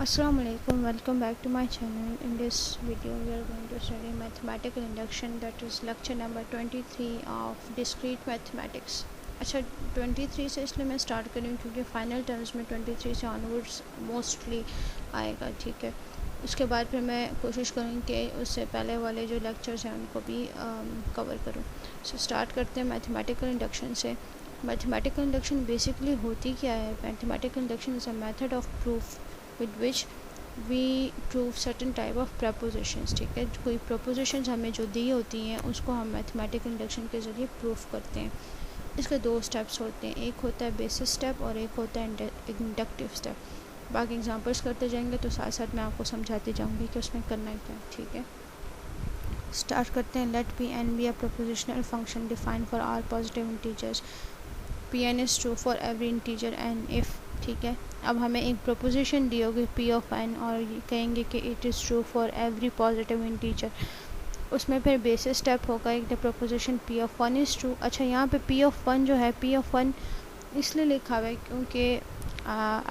Assalamu alaikum, welcome back to my channel. In this video we are going to study mathematical induction, that is lecture number 23 of discrete mathematics. अच्छा 23 से इसलिए मैं start करूँ क्योंकि final terms में 23 से onwards mostly आएगा, ठीक है। उसके बाद फिर मैं कोशिश करूँ कि उससे पहले वाले जो लेक्चर्स हैं उनको भी कवर करूँ। सो स्टार्ट करते हैं मैथमेटिकल इंडक्शन से। मैथमेटिकल इंडक्शन बेसिकली होती क्या है? Mathematical induction is a method of proof with which we prove certain type of propositions, ठीक है। कोई propositions हमें जो दी होती हैं उसको हम मैथमेटिकल इंडक्शन के ज़रिए प्रूफ करते हैं। इसके दो स्टेप्स होते हैं, एक होता है बेसिस स्टेप और एक होता है इंडक्टिव स्टेप। बाकी एग्जांपल्स करते जाएंगे तो साथ साथ मैं आपको समझाती जाऊंगी कि उसमें करना क्या है, ठीक है। स्टार्ट करते हैं। Let P N be a propositional function defined for all positive integers. P N is true for every integer and if, ठीक है। अब हमें एक प्रोपोजिशन दी होगी पी ऑफ एन और कहेंगे कि it is true for every positive integer. उसमें फिर बेसिस स्टेप होगा एक the proposition P of one is true. अच्छा, यहाँ पे पी ऑफ वन जो है, पी ऑफ वन इसलिए लिखा हुआ है क्योंकि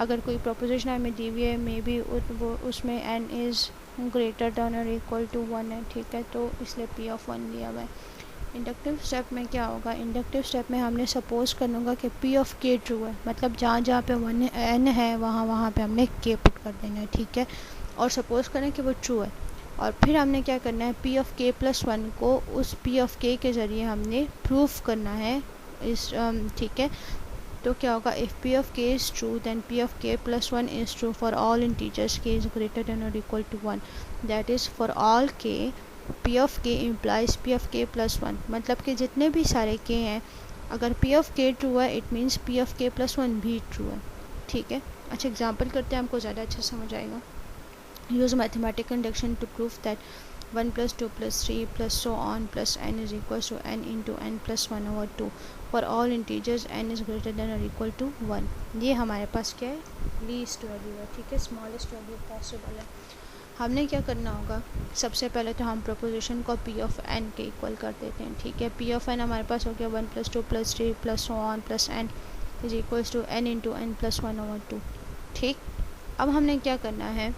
अगर कोई प्रोपोजिशन हमें दी हुई है मे बी वो उसमें एन इज़ ग्रेटर देन और इक्वल टू वन है, ठीक है, तो इसलिए पी ऑफ वन लिया हुआ है। इंडक्टिव स्टेप में क्या होगा? इंडक्टिव स्टेप में हमने सपोज करना होगा कि पी ऑफ के ट्रू है, मतलब जहाँ जहाँ पे वन एन है वहाँ पे हमने के पुट कर देना है, ठीक है। और सपोज करें कि वो ट्रू है और फिर हमने क्या करना है, P of K plus one को उस पी ऑफ के ज़रिए हमने प्रूफ करना है इस, ठीक है। तो क्या होगा? If P of K is true then P of K plus one is true for all integers K is greater than और equal to one, that is for all K P of K implies P of K plus one, मतलब कि जितने भी सारे के हैं अगर P of K true है it means P of K plus one भी ट्रू है, ठीक है। अच्छा, एग्जांपल करते हैं, हमको ज़्यादा अच्छा समझ आएगा। Use mathematical induction to prove that 1 + 2 + 3 + so on + n is equal to n into n + 1/2 for all integers n is greater than or equal to 1। ये हमारे पास क्या है? लीस्ट वैल्यू है, ठीक है, स्मॉलेस्ट वैल्यू पॉसिबल है। हमने क्या करना होगा? सबसे पहले तो हम प्रोपोजिशन को पी ऑफ एन के इक्वल कर देते हैं, ठीक है। पी ऑफ एन हमारे पास हो गया 1 + 2 + 3 + so on + n is equals to n into n + 1/2, ठीक। अब हमने क्या करना है?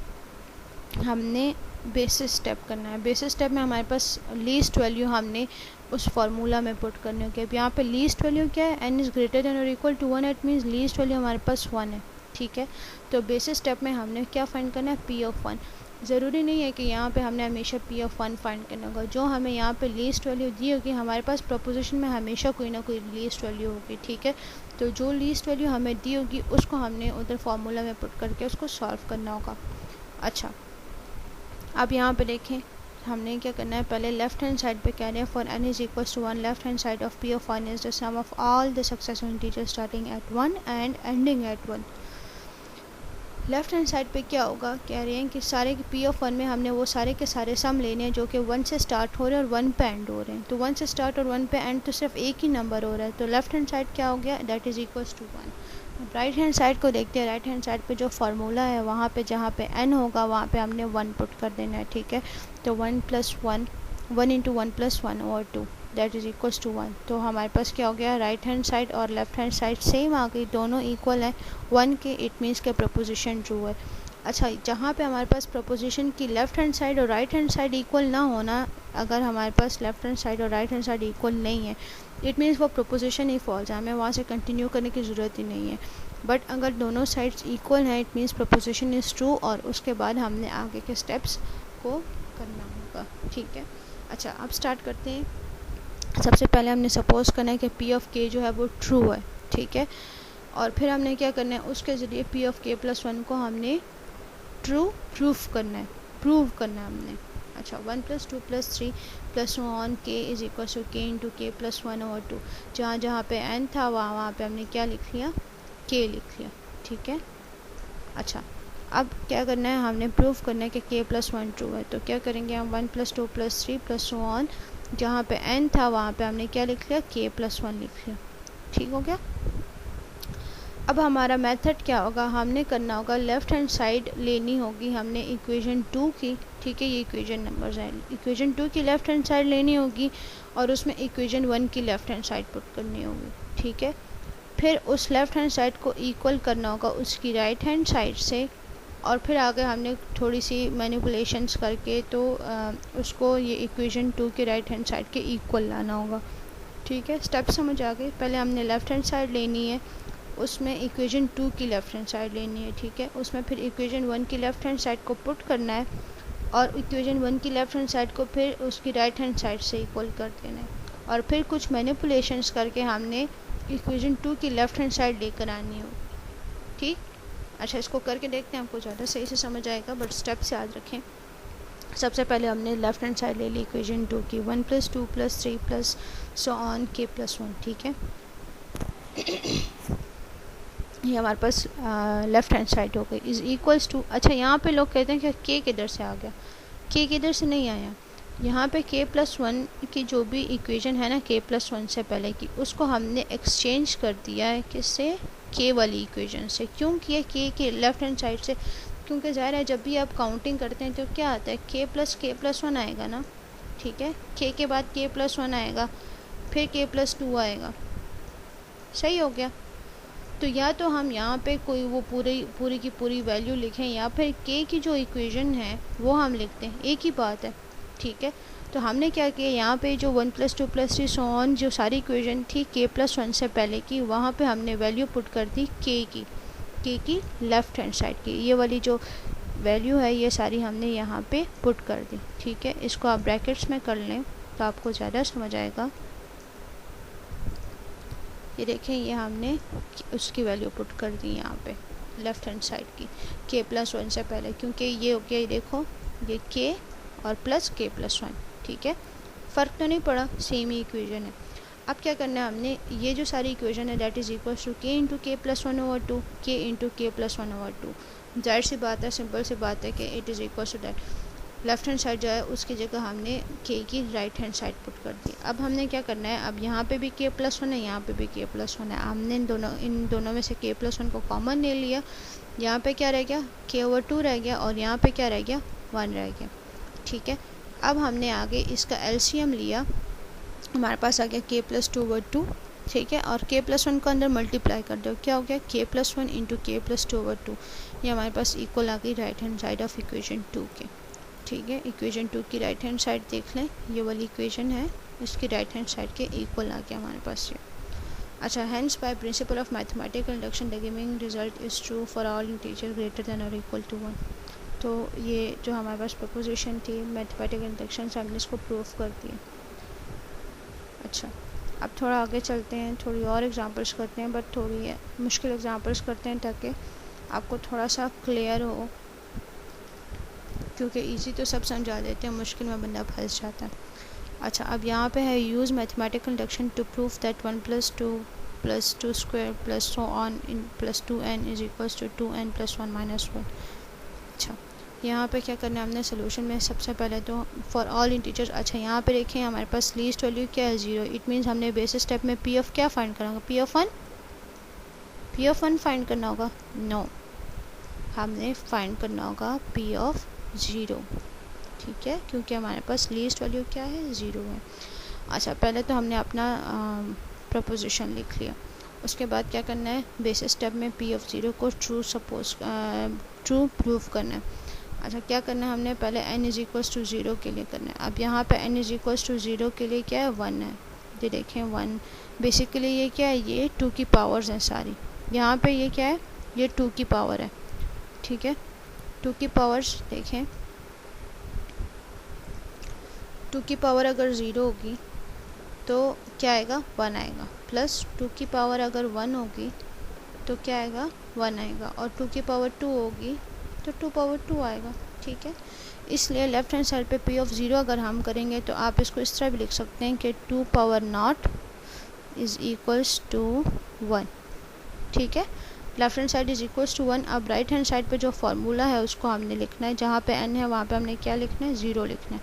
हमने बेसिस स्टेप करना है। बेसिस स्टेप में हमारे पास लीस्ट वैल्यू हमने उस फार्मूला में पुट करने होगी। अब यहाँ पे लीस्ट वैल्यू क्या है? n इज़ ग्रेटर देन और equal to 1, it means least value हमारे पास 1 है, ठीक है। तो बेसिस स्टेप में हमने क्या फाइंड करना है? P of one. ज़रूरी नहीं है कि यहाँ पे हमने हमेशा पी ऑफ वन फाइंड करना होगा, जो हमें यहाँ पे लीस्ट वैल्यू दी होगी हमारे पास प्रोपोजिशन में हमेशा कोई ना कोई लीस्ट वैल्यू होगी, ठीक है। तो जो लीस्ट वैल्यू हमें दी होगी उसको हमने उधर फार्मूला में पुट करके उसको सॉल्व करना होगा। अच्छा, अब यहाँ पे देखें हमने क्या करना है। पहले लेफ्ट हैंड साइड पे कह रहे हैं for N is equals to 1, left hand side of P of one is the sum of all the successive integers starting at 1 and ending at 1। Left hand side पे क्या होगा? कह रहे हैं कि सारे पी ऑफ वन में हमने वो सारे के सारे सम लेने हैं जो कि 1 से स्टार्ट हो रहे हैं और 1 पे एंड हो रहे हैं। तो 1 से स्टार्ट और 1 पे एंड तो सिर्फ एक ही नंबर हो रहा है, तो लेफ्ट हैंड साइड क्या हो गया? That is equals to 1। Right hand side को देखते हैं। राइट हैंड साइड पे जो फार्मूला है वहाँ पे जहाँ पे n होगा वहाँ पे हमने 1 पुट कर देना है, ठीक है। तो 1 + 1 1 into 1 + 1/2 that is equals to 1। तो हमारे पास क्या हो गया? राइट हैंड साइड और लेफ्ट हैंड साइड सेम आ गई, दोनों इक्वल हैं 1 के, इट मीन्स के प्रोपोजिशन ट्रू है। अच्छा, जहाँ पे हमारे पास प्रोपोजिशन की लेफ़्ट हैंड साइड और राइट हैंड साइड इक्वल ना होना, अगर हमारे पास लेफ़्ट हैंड साइड और राइट हैंड साइड इक्वल नहीं है इट मीन्स वो प्रोपोजिशन ही फॉल्स है, हमें वहाँ से कंटिन्यू करने की ज़रूरत ही नहीं है। बट अगर दोनों साइड्स इक्वल हैं it means proposition is true और उसके बाद हमने आगे के स्टेप्स को करना होगा, ठीक है। अच्छा, अब स्टार्ट करते हैं। सबसे पहले हमने सपोज करना है कि पी ऑफ के जो है वो ट्रू है, ठीक है। और फिर हमने क्या करना है? उसके ज़रिए P of K plus one को हमने ट्रू प्रूफ करना है, प्रूव करना है हमने। अच्छा, 1 + 2 + 3 + so on k is equal to k into K plus 1/2। जहाँ जहाँ पे n था वहाँ पे हमने क्या लिख लिया? k लिख लिया, ठीक है। अच्छा, अब क्या करना है? हमने प्रूफ करना है कि k + 1 ट्रू है। तो क्या करेंगे हम? 1 + 2 + 3 + so on, जहाँ पे n था वहाँ पे हमने क्या लिख लिया? k + 1 लिख लिया, ठीक हो गया। अब हमारा मेथड क्या होगा? हमने करना होगा लेफ़्ट हैंड साइड लेनी होगी हमने इक्वेशन 2 की, ठीक है। ये इक्वेशन नंबर्स हैं, इक्वेशन 2 की लेफ़्ट हैंड साइड लेनी होगी और उसमें इक्वेशन 1 की लेफ़्ट हैंड साइड पुट करनी होगी, ठीक है। फिर उस लेफ़्ट हैंड साइड को इक्वल करना होगा उसकी राइट हैंड साइड से, और फिर आगे हमने थोड़ी सी मैनिपुलेशंस करके तो उसको ये इक्वेशन 2 के राइट हैंड साइड के इक्वल लाना होगा। ठीक है, स्टेप समझ आ गए। पहले हमने लेफ़्ट हैंड साइड लेनी है, उसमें इक्वेशन 2 की लेफ़्ट हैंड साइड लेनी है। ठीक है, उसमें फिर इक्वेशन 1 की लेफ़्ट हैंड साइड को पुट करना है और इक्वेशन 1 की लेफ़्ट हैंड साइड को फिर उसकी राइट हैंड साइड से इक्वल कर देना है और फिर कुछ मैनिपुलेशंस करके हमने इक्वेशन 2 की लेफ़्ट हैंड साइड लेकर आनी हो। ठीक, अच्छा इसको करके देखते हैं, आपको ज़्यादा सही से समझ आएगा, बट स्टेप्स याद रखें। सबसे पहले हमने लेफ़्ट हैंड साइड ले ली इक्वेशन 2 की, 1 + 2 + 3 + सो ऑन k + 1। ठीक है, ये हमारे पास लेफ़्ट हैंड साइड हो गई इज़ इक्वल्स टू। अच्छा यहाँ पे लोग कहते हैं कि k किधर से आ गया, k किधर से नहीं आया। यहाँ पे k + 1 की जो भी इक्वेशन है ना k + 1 से पहले की, उसको हमने एक्सचेंज कर दिया है किससे, k वाली इक्वेशन से। क्यों किया, k के लेफ़्ट हैंड साइड से, क्योंकि ज़ाहिर है जब भी आप काउंटिंग करते हैं तो क्या आता है, k + 1 आएगा ना। ठीक है, k के बाद k + 1 आएगा, फिर k + 2 आएगा। सही हो गया। तो या तो हम यहाँ पे कोई वो पूरी की पूरी वैल्यू लिखें या फिर k की जो इक्वेशन है वो हम लिखते हैं, एक ही बात है। ठीक है, तो हमने क्या किया, यहाँ पे जो 1 + 2 + 3 सो ऑन जो सारी इक्वेशन थी k + 1 से पहले की, वहाँ पे हमने वैल्यू पुट कर दी k की लेफ़्ट हैंड साइड की। ये वाली जो वैल्यू है ये सारी हमने यहाँ पे पुट कर दी। ठीक है, इसको आप ब्रैकेट्स में कर लें तो आपको ज़्यादा समझ आएगा। ये देखें, ये हमने उसकी वैल्यू पुट कर दी यहाँ पे लेफ़्ट हैंड साइड की k + 1 से पहले, क्योंकि ये हो गया, ये देखो ये k और प्लस k + 1। ठीक है, फ़र्क तो नहीं पड़ा, सेम ही इक्वेशन है। अब क्या करना है हमने, ये जो सारी इक्वेशन है that is equal to k × k + 1/2, k × k + 1/2। जाहिर सी बात है, सिंपल सी बात है कि it is equal to that. Left hand side जो है उसकी जगह हमने k की राइट हैंड साइड पुट कर दी। अब हमने क्या करना है, अब यहाँ पे भी k + 1 है, यहाँ पे भी k + 1 है, हमने इन दोनों में से k + 1 को कॉमन ले लिया। यहाँ पे क्या रह गया, k/2 रह गया और यहाँ पे क्या रह गया, 1 रह गया। ठीक है, अब हमने आगे इसका एलसीएम लिया, हमारे पास आ गया k + 2/2। ठीक है, और k + 1 को अंदर मल्टीप्लाई कर दो, क्या हो गया, k + 1 × k + 2/2। ये हमारे पास इक्वल आ गई right hand side of equation 2 के। ठीक है, इक्वेशन 2 की राइट हैंड साइड देख लें, ये वाली इक्वेशन है, इसकी राइट हैंड साइड के इक्वल आ गया हमारे पास ये। अच्छा, hence by principle of mathematical induction the giving result is true for all integer greater than और इक्वल टू 1। तो ये जो हमारे पास प्रपोजिशन थी मैथमेटिकल इंडक्शन से, हमने इसको प्रूफ कर दिया। अच्छा, अब थोड़ा आगे चलते हैं, थोड़ी और एग्जांपल्स करते हैं, बट थोड़ी मुश्किल एग्जांपल्स करते हैं ताकि आपको थोड़ा सा क्लियर हो, क्योंकि इजी तो सब समझा देते हैं, मुश्किल में बंदा फंस जाता है। अच्छा, अब यहाँ पे है use mathematical induction to proof that 1 + 2 + 2² + so on in + 2n is equals to 2n + 1 - 1। अच्छा, यहाँ पे क्या करना है हमने सोल्यूशन में, सबसे पहले तो फॉर ऑल इंटीजर्स। अच्छा, यहाँ पे देखें हमारे पास लीस्ट वैल्यू क्या है, 0। इट मीन्स हमने बेसिस स्टेप में p ऑफ क्या फाइंड करना होगा, p ऑफ 1 फाइंड करना होगा। नो, हमने फाइंड करना होगा p ऑफ 0। ठीक है, क्योंकि हमारे पास लीस्ट वैल्यू क्या है, 0 है। अच्छा, पहले तो हमने अपना प्रपोजिशन लिख लिया, उसके बाद क्या करना है, बेसिस स्टेप में p ऑफ 0 को ट्रू प्रूफ करना है। अच्छा, क्या करना है हमने, पहले n = 0 के लिए करना है। अब यहाँ पे n = 0 के लिए क्या है, 1 है। ये देखें 1, बेसिकली ये क्या है, ये 2 की पावर्स हैं सारी। यहाँ पे ये क्या है, ये 2 की पावर है। ठीक है, 2 की पावर्स देखें, 2 की पावर अगर 0 होगी तो क्या आएगा, 1 आएगा, प्लस 2 की पावर अगर 1 होगी तो क्या आएगा, 1 आएगा, और 2 की पावर 2 होगी तो 2/2 आएगा। ठीक है, इसलिए लेफ़्ट हैंड साइड पे p ऑफ 0 अगर हम करेंगे तो आप इसको इस तरह भी लिख सकते हैं कि 2⁻0 इज़ इक्वल्स टू 1। ठीक है, left hand side is equals to 1। अब राइट हैंड साइड पे जो फार्मूला है उसको हमने लिखना है, जहाँ पे n है वहाँ पे हमने क्या लिखना है, 0 लिखना है।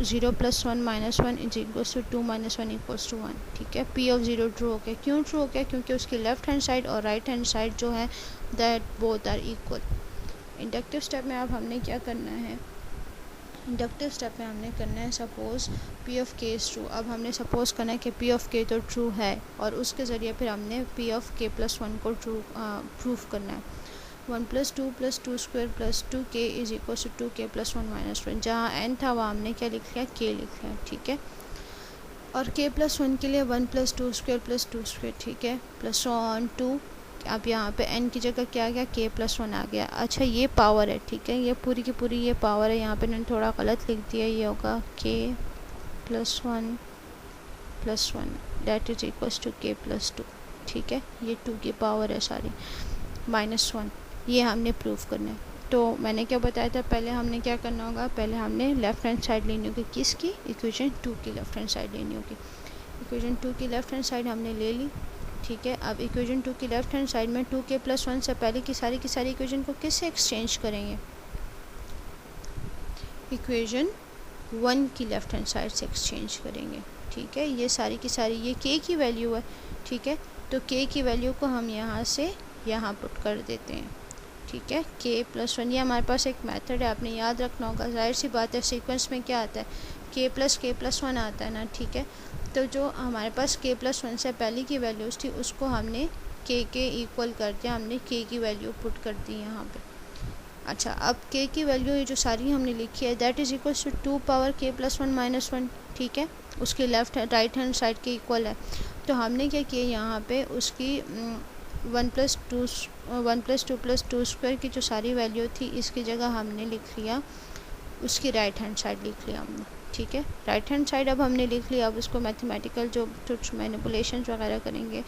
0 + 1 - 1 is equals to 2 - 1 equals to 1। ठीक है, p ऑफ 0 ट्रू हो गया। क्यों ट्रू हो गया, क्योंकि उसकी लेफ़्ट हैंड साइड और राइट हैंड साइड जो है that both are equal. Inductive step में अब हमने क्या करना है, इंडक्टिव स्टेप में हमने करना है suppose p of k is true. अब हमने सपोज़ करना है कि p ऑफ k तो ट्रू है और उसके ज़रिए फिर हमने p ऑफ k + 1 को ट्रू प्रूफ करना है। 1 + 2 square plus 2k is equal to 2k + 1 - 1। जहाँ n था वहाँ हमने क्या लिख लिया, k लिख लिया, ठीक है। और k + 1 के लिए 1 + 2 स्क्वायर प्लस 2 स्क्वायर, ठीक है, प्लस ऑन 2। अब यहाँ पे n की जगह क्या आ गया, k + 1 आ गया। अच्छा ये पावर है, ठीक है, ये पूरी की पूरी ये पावर है। यहाँ पे मैंने थोड़ा गलत लिख दिया, ये होगा k + 1 + 1 that is equal to k + 2, ठीक है। ये 2 की पावर है सारी -1। ये हमने प्रूव करना है। तो मैंने क्या बताया था, पहले हमने क्या करना होगा, पहले हमने लेफ़्ट हैंड साइड लेनी होगी, किसकी, इक्वेशन 2 की लेफ़्ट हैंड साइड लेनी होगी। इक्वेशन 2 की लेफ़्ट हैंड साइड हमने ले ली, ठीक है। अब इक्वेशन 2 की लेफ़्ट हैंड साइड में 2k + 1 से पहले की सारी इक्वेशन को किससे एक्सचेंज करेंगे, इक्वेशन 1 की लेफ़्ट हैंड साइड से एक्सचेंज करेंगे, ठीक है। ये सारी की सारी ये k की वैल्यू है, ठीक है। तो k की वैल्यू को हम यहाँ से यहाँ पुट कर देते हैं, ठीक है। k + 1 ये हमारे पास एक मेथड है, आपने याद रखना होगा। जाहिर सी बात है, सीक्वेंस में क्या आता है, k + 1 आता है ना, ठीक है। तो जो हमारे पास k + 1 से पहले की वैल्यूज़ थी उसको हमने k के इक्वल कर दिया, हमने k की वैल्यू पुट कर दी यहाँ पे। अच्छा, अब k की वैल्यू ये जो सारी हमने लिखी है that is equal to 2 power k + 1 - 1, ठीक है। उसके राइट हैंड साइड के इक्वल है। तो हमने क्या किया, यहाँ पे उसकी 1 + 2 + 2 स्क्वायर की जो सारी वैल्यू थी इसकी जगह हमने लिख लिया, उसकी राइट हैंड साइड लिख लिया हमने, ठीक है। राइट हैंड साइड अब हमने लिख लिया। अब उसको मैथमेटिकल जो कुछ मैनिपुलेशंस वगैरह करेंगे,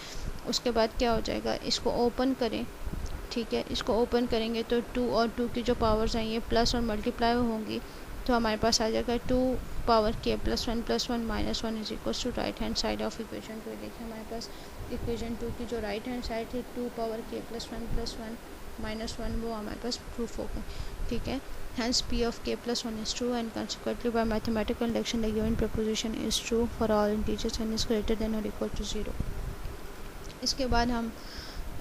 उसके बाद क्या हो जाएगा, इसको ओपन करें, ठीक है। इसको ओपन करेंगे तो 2 और 2 की जो पावर्स आएंगे प्लस और मल्टीप्लाई होंगी, तो हमारे पास आ जाएगा 2 power k + 1 + 1 - 1 is equal to right hand side of equation 2। देखिए हमारे पास इक्वेशन 2 की जो राइट हैंड साइड थी 2 पावर k + 1 + 1 - 1 वो हमारे पास प्रूफ हो गई, ठीक है। Hence p of k + 1 is true and consequently by mathematical induction the given proposition is true for all integers and is greater than or equal to 0। इसके बाद हम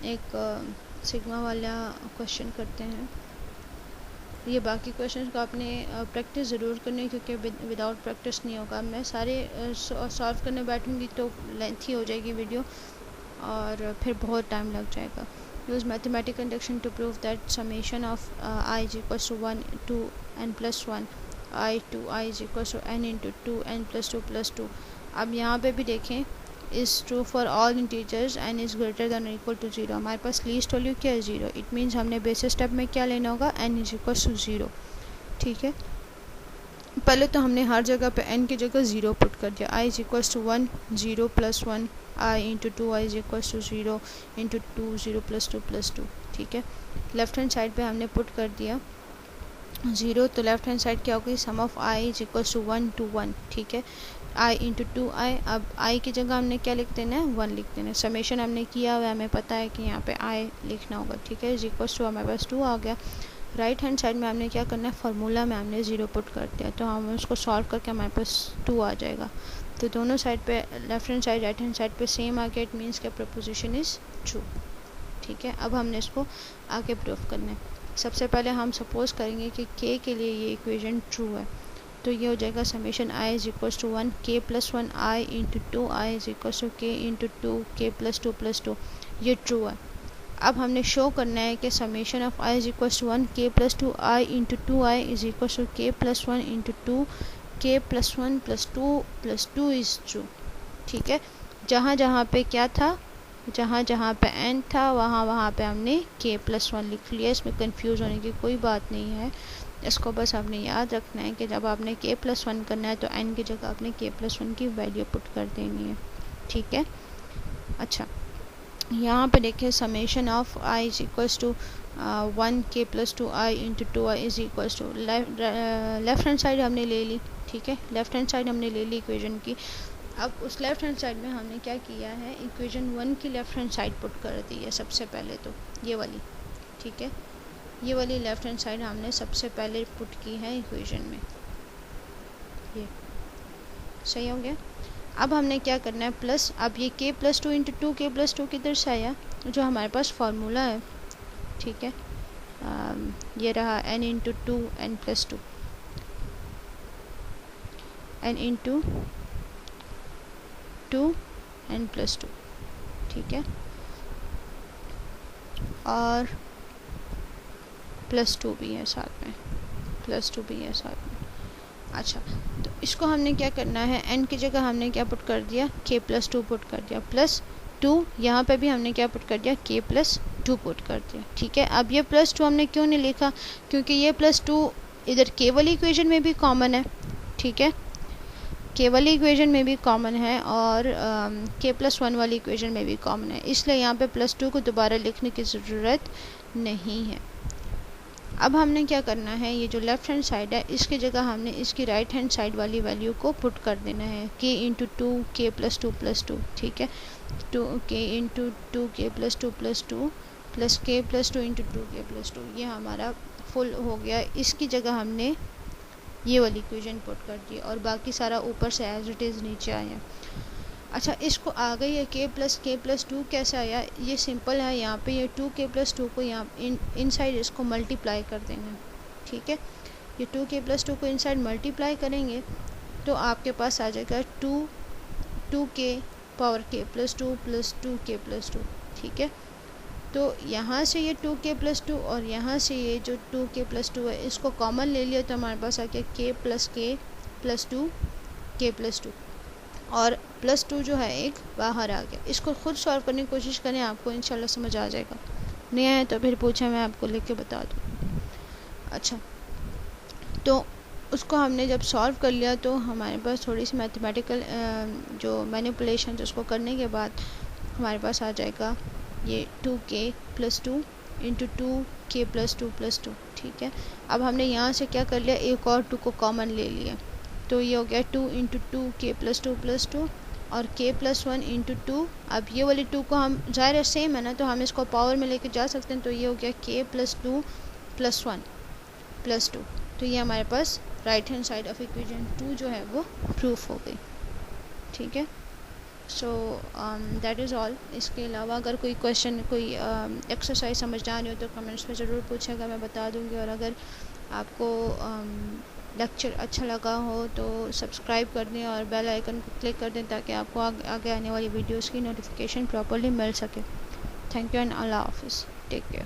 एक सिग्मा वाला क्वेश्चन करते हैं। ये बाकी क्वेश्चंस को आपने प्रैक्टिस ज़रूर करनी है, क्योंकि विदाउट प्रैक्टिस नहीं होगा। मैं सारे सॉल्व करने बैठूंगी तो लेंथी हो जाएगी वीडियो और फिर बहुत टाइम लग जाएगा। Use mathematical induction to prove that summation of i is equal to 1 to n + 1 i to i is equal to n × 2n + 2 + 2। अब यहाँ पे भी देखें, is true for all integers and is greater than और equal to 0। हमारे पास least value क्या है, 0। It means हमने बेसिस स्टेप में क्या लेना होगा, n इज इक्वल टू 0, ठीक है। पहले तो हमने हर जगह पे n की जगह 0 पुट कर दिया। i is equal to 1 0 + 1 i × 2i is equal to 0 × 2 0 + 2 + 2, ठीक है। लेफ्ट हैंड साइड पे हमने पुट कर दिया 0, तो लेफ्ट हैंड साइड क्या हो गई, sum of i is equal to 1 to 1, ठीक है। i × 2i, अब i की जगह हमने क्या लिख देना है, 1 लिख देना है। समेशन हमने किया हुआ है, हमें पता है कि यहाँ पे i लिखना होगा, ठीक है। इज इक्वल टू हमारे पास 2 आ गया। राइट हैंड साइड में हमने क्या करना है, फार्मूला में हमने 0 पुट कर दिया, तो हम उसको सॉल्व करके हमारे पास 2 आ जाएगा। तो दोनों साइड पे left hand side right hand side पे सेम आ गया, इट मीन्स का प्रपोजिशन इज़ ट्रू, ठीक है। अब हमने इसको आगे प्रूफ करना है। सबसे पहले हम सपोज करेंगे कि k के लिए ये इक्वेशन ट्रू है, तो ये हो जाएगा summation i is equal to 1 k + 1 i × 2i is equal to k × 2 k + 2 + 2, ये ट्रू है। अब हमने शो करना है कि summation of i is equal to 1 k + 2 i × 2i is equal to k + 1 × 2 k + 1 + 2 + 2 is true, ठीक है। जहाँ जहाँ पे क्या था, जहाँ जहाँ पे n था वहाँ पे हमने k + 1 लिख लिया। इसमें कंफ्यूज होने की कोई बात नहीं है, इसको बस आपने याद रखना है कि जब आपने k + 1 करना है तो n की जगह आपने k + 1 की वैल्यू पुट कर देनी है, ठीक है। अच्छा, यहाँ पे देखिए summation of i is equal to 1 k + 2i × 2i is equal to left hand side हमने ले ली, ठीक है। लेफ्ट हैंड साइड हमने ले ली इक्वेशन की। अब उस लेफ्ट हैंड साइड में हमने क्या किया है, इक्वेशन 1 की लेफ्ट हैंड साइड पुट कर दी है सबसे पहले, तो ये वाली, ठीक है। ये वाली लेफ्ट हैंड साइड हमने सबसे पहले पुट की है इक्वेशन में, ये सही हो गया। अब हमने क्या करना है, प्लस, अब ये k + 2 × 2 k + 2 किधर से आया, जो हमारे पास फार्मूला है, ठीक है। ये रहा n × 2 n + 2 n × 2 n + 2, ठीक है। और +2 भी है साथ में, +2 भी है साथ में। अच्छा, तो इसको हमने क्या करना है, n की जगह हमने क्या पुट कर दिया, k+2 पुट कर दिया, +2 यहाँ पे भी हमने क्या पुट कर दिया, k+2 पुट कर दिया। ठीक है, अब ये +2 हमने क्यों नहीं लिखा, क्योंकि ये +2 इधर k वाली इक्वेशन में भी कॉमन है। ठीक है, k वाली इक्वेशन में भी कॉमन है और k+1 वाली इक्वेशन में भी कॉमन है, इसलिए यहाँ पे +2 को दोबारा लिखने की ज़रूरत नहीं है। अब हमने क्या करना है, ये जो लेफ़्ट हैंड साइड है इसकी जगह हमने इसकी राइट हैंड साइड वाली वैल्यू को पुट कर देना है, k इंटू 2 k+2+2। ठीक है, 2k into 2k+2+2 plus k+2 into 2k+2, ये हमारा फुल हो गया। इसकी जगह हमने ये वाली इक्वेशन पुट कर दी और बाकी सारा ऊपर से एज इट इज़ नीचे आया। अच्छा, इसको आ गई है k+k+2 कैसे आया, ये सिंपल है, यहाँ पे ये 2k+2 को यहाँ इनसाइड इसको मल्टीप्लाई कर देना। ठीक है, ये 2k+2 को इनसाइड मल्टीप्लाई करेंगे तो आपके पास आ जाएगा 2k power k+2 plus 2k+2। ठीक है, तो यहाँ से ये 2k+2 और यहाँ से ये जो 2k+2 है इसको कॉमन ले लिया तो हमारे पास आ गया k+k+2 k+2 और +2 जो है एक बाहर आ गया। इसको खुद सॉल्व करने की कोशिश करें, आपको इंशाल्लाह समझ आ जाएगा, नहीं आया तो फिर पूछें, मैं आपको लिख के बता दूँ। अच्छा, तो उसको हमने जब सॉल्व कर लिया तो हमारे पास थोड़ी सी मैथमेटिकल जो मैनिपुलेशन उसको करने के बाद हमारे पास आ जाएगा ये 2k+2 इंटू 2k+2+2। ठीक है, अब हमने यहाँ से क्या कर लिया, एक और 2 को कॉमन ले लिया तो ये हो गया 2 इंटू 2k+2+2 और k+1 इंटू 2। अब ये वाली 2 को हम ज़ाहिर है सेम है ना, तो हम इसको पावर में लेके जा सकते हैं, तो ये हो गया k+2+1+2। तो ये हमारे पास right hand side of equation 2 जो है वो प्रूफ हो गई। ठीक है, सो दैट इज़ ऑल। इसके अलावा अगर कोई क्वेश्चन, कोई एक्सरसाइज समझ ना रही हो तो कमेंट्स में ज़रूर पूछेगा, मैं बता दूँगी। और अगर आपको लेक्चर अच्छा लगा हो तो सब्सक्राइब कर दें और बेल आइकन को क्लिक कर दें ताकि आपको आगे आने वाली वीडियोस की नोटिफिकेशन प्रॉपर्ली मिल सके। थैंक यू एंड अल्लाह हाफिज़, टेक केयर।